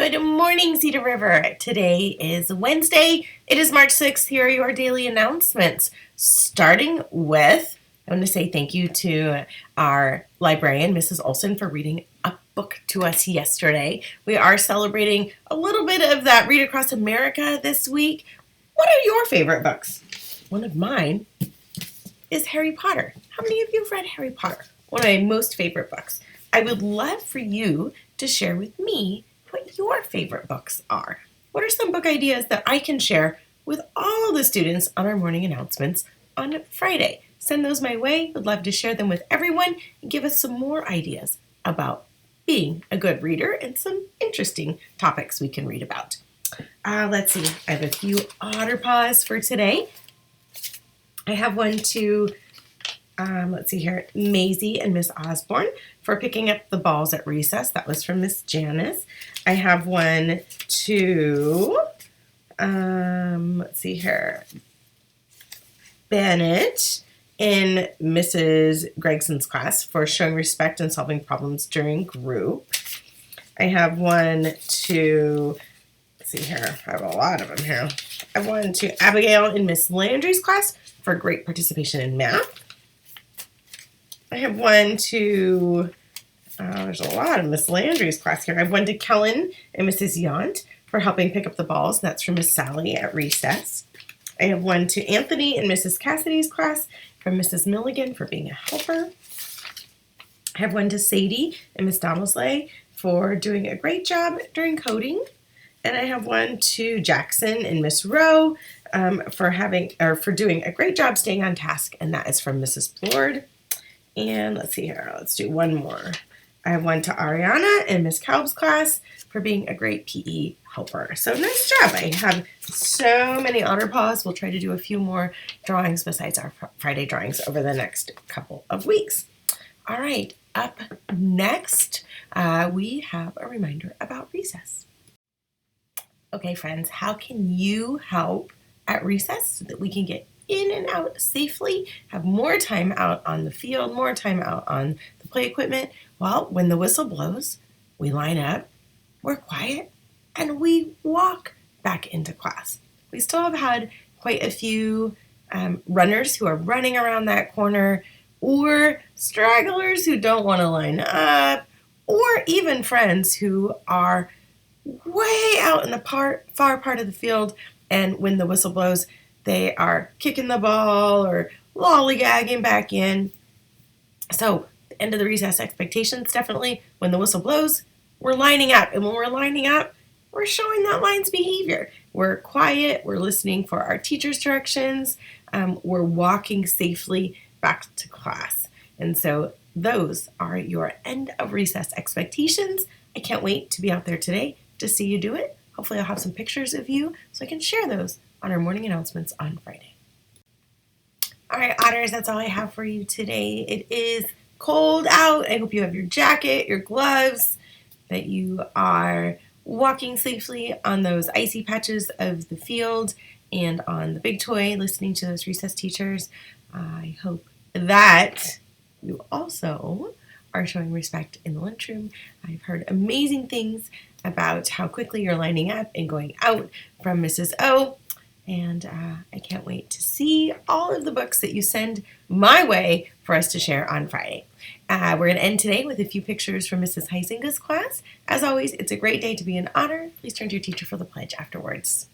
Good morning, Cedar River. Today is Wednesday. It is March 6th. Here are your daily announcements. Starting with, I want to say thank you to our librarian, Mrs. Olson, for reading a book to us yesterday. We are celebrating a little bit of that Read Across America this week. What are your favorite books? One of mine is Harry Potter. How many of you have read Harry Potter? One of my most favorite books. I would love for you to share with me what your favorite books are. What are some book ideas that I can share with all the students on our morning announcements on Friday? Send those my way. Would love to share them with everyone and give us some more ideas about being a good reader and some interesting topics we can read about. Let's see. I have a few Otter Paws for today. I have one to let's see here, Maisie and Miss Osborne for picking up the balls at recess. That was from Miss Janice. I have one to, let's see here, Bennett in Mrs. Gregson's class for showing respect and solving problems during group. I have one to, let's see here, I have a lot of them here. I have one to Abigail in Miss Landry's class for great participation in math. I have one to, there's a lot of Miss Landry's class here. I have one to Kellen and Mrs. Yount for helping pick up the balls. That's from Miss Sally at recess. I have one to Anthony and Mrs. Cassidy's class from Mrs. Milligan for being a helper. I have one to Sadie and Miss Domosley for doing a great job during coding. And I have one to Jackson and Miss Rowe for doing a great job staying on task, and that is from Mrs. Blord. And let's see here, let's do one more. I have one to Ariana and Miss Kalb's class for being a great PE helper. So nice job. I have so many Otter Paws. We'll try to do a few more drawings besides our Friday drawings over the next couple of weeks. All right, up next, we have a reminder about recess. Okay, friends, how can you help at recess so that we can get in and out safely, have more time out on the field, more time out on the play equipment? Well, when the whistle blows, we line up, we're quiet, and we walk back into class. We still have had quite a few runners who are running around that corner, or stragglers who don't want to line up, or even friends who are way out in the far part of the field, and when the whistle blows, they are kicking the ball or lollygagging back in. So the end of the recess expectations, definitely when the whistle blows, we're lining up. And when we're lining up, we're showing that line's behavior. We're quiet, we're listening for our teacher's directions, we're walking safely back to class. And so those are your end of recess expectations. I can't wait to be out there today to see you do it. Hopefully I'll have some pictures of you so I can share those on our morning announcements on Friday. All right, Otters, that's all I have for you today. It is cold out. I hope you have your jacket, your gloves, that you are walking safely on those icy patches of the field and on the big toy, listening to those recess teachers. I hope that you also are showing respect in the lunchroom. I've heard amazing things about how quickly you're lining up and going out from Mrs. O. And I can't wait to see all of the books that you send my way for us to share on Friday. We're going to end today with a few pictures from Mrs. Heisinga's class. As always, it's a great day to be an Otter. Please turn to your teacher for the pledge afterwards.